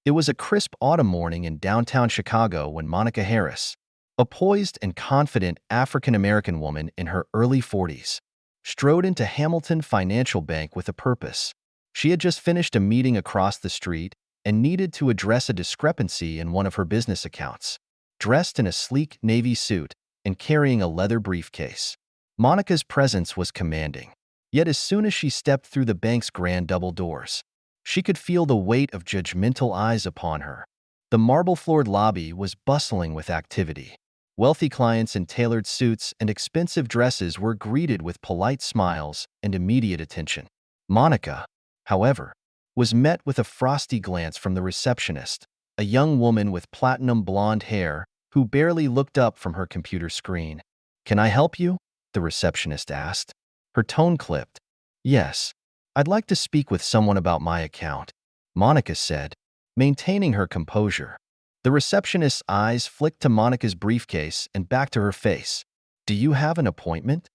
It was a crisp autumn morning in downtown Chicago when Monica Harris, a poised and confident African-American woman in her early 40s, strode into Hamilton Financial Bank with a purpose. She had just finished a meeting across the street and needed to address a discrepancy in one of her business accounts. Dressed in a sleek navy suit and carrying a leather briefcase, Monica's presence was commanding. Yet as soon as she stepped through the bank's grand double doors, she could feel the weight of judgmental eyes upon her. The marble-floored lobby was bustling with activity. Wealthy clients in tailored suits and expensive dresses were greeted with polite smiles and immediate attention. Monica, however, was met with a frosty glance from the receptionist, a young woman with platinum blonde hair who barely looked up from her computer screen. "Can I help you?" the receptionist asked. Her tone clipped. "Yes, I'd like to speak with someone about my account," Monica said, maintaining her composure. The receptionist's eyes flicked to Monica's briefcase and back to her face. "Do you have an appointment?"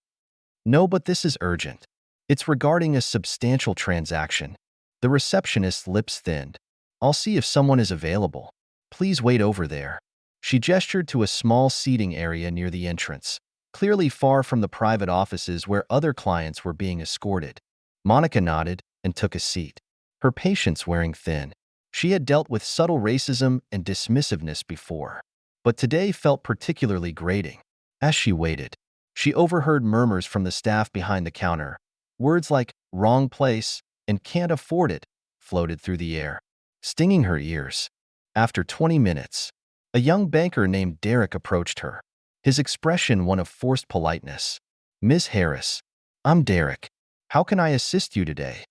"No, but this is urgent. It's regarding a substantial transaction." The receptionist's lips thinned. "I'll see if someone is available. Please wait over there." She gestured to a small seating area near the entrance, clearly far from the private offices where other clients were being escorted. Monica nodded and took a seat, her patience wearing thin. She had dealt with subtle racism and dismissiveness before, but today felt particularly grating. As she waited, she overheard murmurs from the staff behind the counter. Words like "wrong place" and "can't afford it" floated through the air, stinging her ears. After 20 minutes, a young banker named Derek approached her, his expression one of forced politeness. "Ms. Harris, I'm Derek. How can I assist you today?"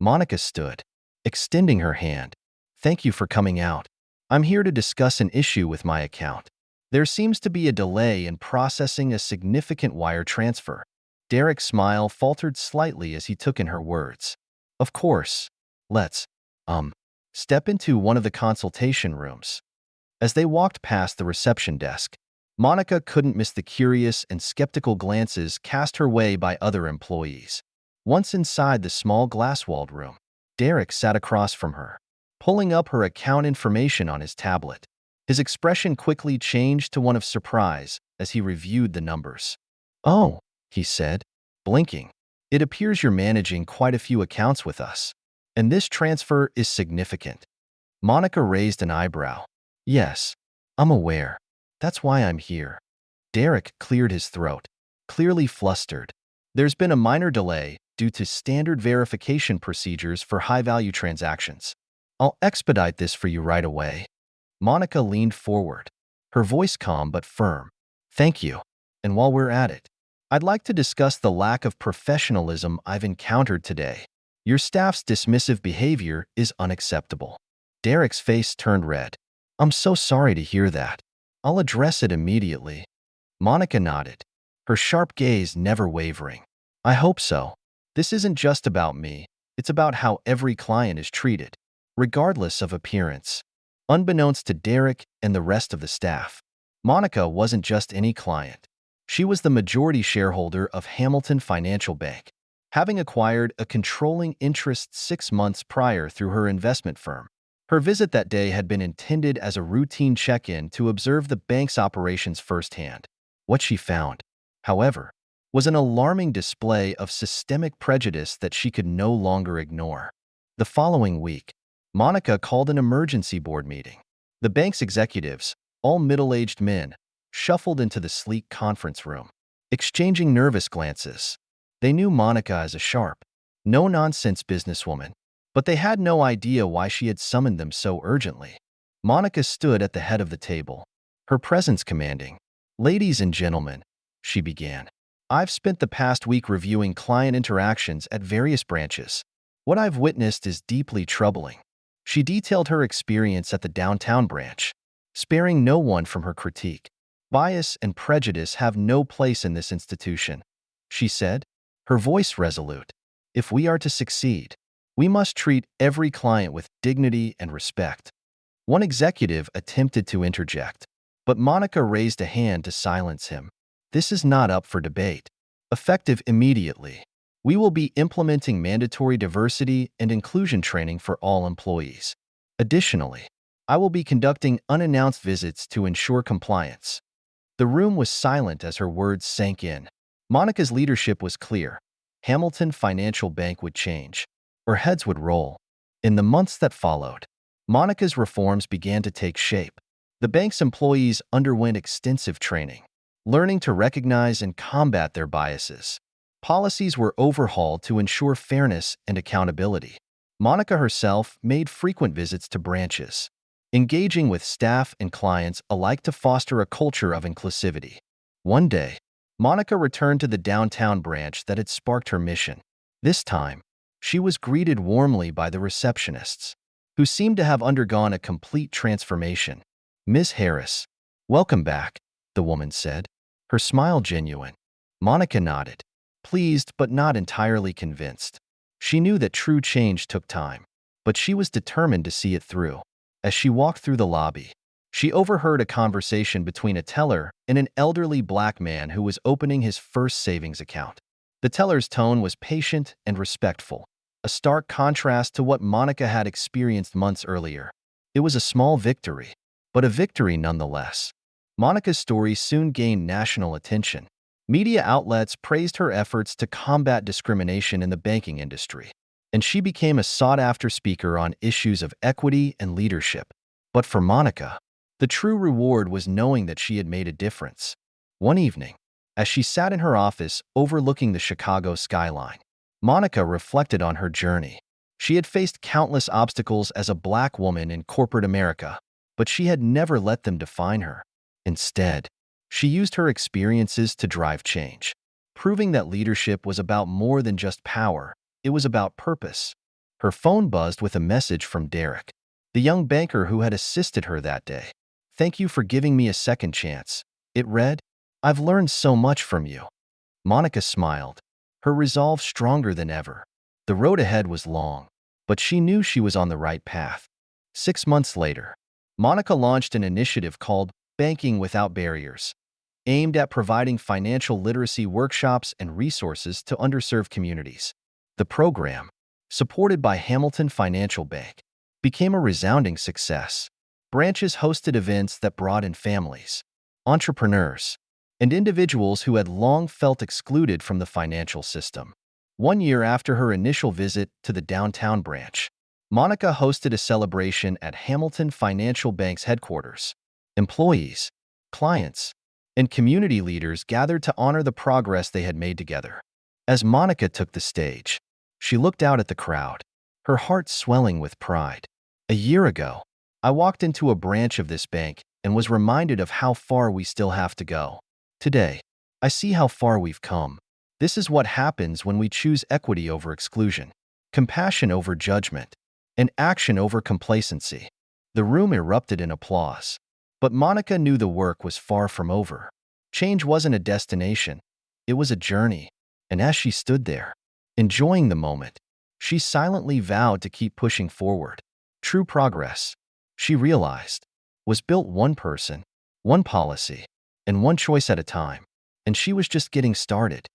Monica stood, extending her hand. "Thank you for coming out. I'm here to discuss an issue with my account. There seems to be a delay in processing a significant wire transfer." Derek's smile faltered slightly as he took in her words. "Of course. Let's, step into one of the consultation rooms." As they walked past the reception desk, Monica couldn't miss the curious and skeptical glances cast her way by other employees. Once inside the small glass-walled room, Derek sat across from her, pulling up her account information on his tablet. His expression quickly changed to one of surprise as he reviewed the numbers. "Oh," he said, blinking. "It appears you're managing quite a few accounts with us, and this transfer is significant." Monica raised an eyebrow. "Yes, I'm aware. That's why I'm here." Derek cleared his throat, clearly flustered. "There's been a minor delay due to standard verification procedures for high-value transactions. I'll expedite this for you right away." Monica leaned forward, her voice calm but firm. "Thank you. And while we're at it, I'd like to discuss the lack of professionalism I've encountered today. Your staff's dismissive behavior is unacceptable." Derek's face turned red. "I'm so sorry to hear that. I'll address it immediately." Monica nodded, her sharp gaze never wavering. "I hope so. This isn't just about me. It's about how every client is treated, regardless of appearance." Unbeknownst to Derek and the rest of the staff, Monica wasn't just any client. She was the majority shareholder of Hamilton Financial Bank, having acquired a controlling interest 6 months prior through her investment firm. Her visit that day had been intended as a routine check-in to observe the bank's operations firsthand. What she found, however, was an alarming display of systemic prejudice that she could no longer ignore. The following week, Monica called an emergency board meeting. The bank's executives, all middle-aged men, shuffled into the sleek conference room, exchanging nervous glances. They knew Monica as a sharp, no-nonsense businesswoman, but they had no idea why she had summoned them so urgently. Monica stood at the head of the table, her presence commanding. "Ladies and gentlemen," she began, "I've spent the past week reviewing client interactions at various branches. What I've witnessed is deeply troubling." She detailed her experience at the downtown branch, sparing no one from her critique. "Bias and prejudice have no place in this institution," she said, her voice resolute. "If we are to succeed, we must treat every client with dignity and respect." One executive attempted to interject, but Monica raised a hand to silence him. "This is not up for debate. Effective immediately. We will be implementing mandatory diversity and inclusion training for all employees. Additionally, I will be conducting unannounced visits to ensure compliance. The room was silent as her words sank in. Monica's leadership was clear. Hamilton Financial Bank would change, or heads would roll. In the months that followed, Monica's reforms began to take shape. The bank's employees underwent extensive training, learning to recognize and combat their biases. Policies were overhauled to ensure fairness and accountability. Monica herself made frequent visits to branches, engaging with staff and clients alike to foster a culture of inclusivity. One day, Monica returned to the downtown branch that had sparked her mission. This time, she was greeted warmly by the receptionists, who seemed to have undergone a complete transformation. "Miss Harris, welcome back," the woman said, her smile genuine. Monica nodded, pleased but not entirely convinced. She knew that true change took time, but she was determined to see it through. As she walked through the lobby, she overheard a conversation between a teller and an elderly black man who was opening his first savings account. The teller's tone was patient and respectful, a stark contrast to what Monica had experienced months earlier. It was a small victory, but a victory nonetheless. Monica's story soon gained national attention. Media outlets praised her efforts to combat discrimination in the banking industry, and she became a sought-after speaker on issues of equity and leadership. But for Monica, the true reward was knowing that she had made a difference. One evening, as she sat in her office overlooking the Chicago skyline, Monica reflected on her journey. She had faced countless obstacles as a black woman in corporate America, but she had never let them define her. Instead, she used her experiences to drive change, proving that leadership was about more than just power. It was about purpose. Her phone buzzed with a message from Derek, the young banker who had assisted her that day. "Thank you for giving me a second chance," it read. "I've learned so much from you." Monica smiled, her resolve stronger than ever. The road ahead was long, but she knew she was on the right path. 6 months later, Monica launched an initiative called Banking Without Barriers, aimed at providing financial literacy workshops and resources to underserved communities. The program, supported by Hamilton Financial Bank, became a resounding success. Branches hosted events that brought in families, entrepreneurs, and individuals who had long felt excluded from the financial system. 1 year after her initial visit to the downtown branch, Monica hosted a celebration at Hamilton Financial Bank's headquarters. Employees, clients, and community leaders gathered to honor the progress they had made together. As Monica took the stage, she looked out at the crowd, her heart swelling with pride. "A year ago, I walked into a branch of this bank and was reminded of how far we still have to go. Today, I see how far we've come. This is what happens when we choose equity over exclusion, compassion over judgment, and action over complacency." The room erupted in applause. But Monica knew the work was far from over. Change wasn't a destination, it was a journey. And as she stood there, enjoying the moment, she silently vowed to keep pushing forward. True progress, she realized, was built one person, one policy, and one choice at a time. And she was just getting started.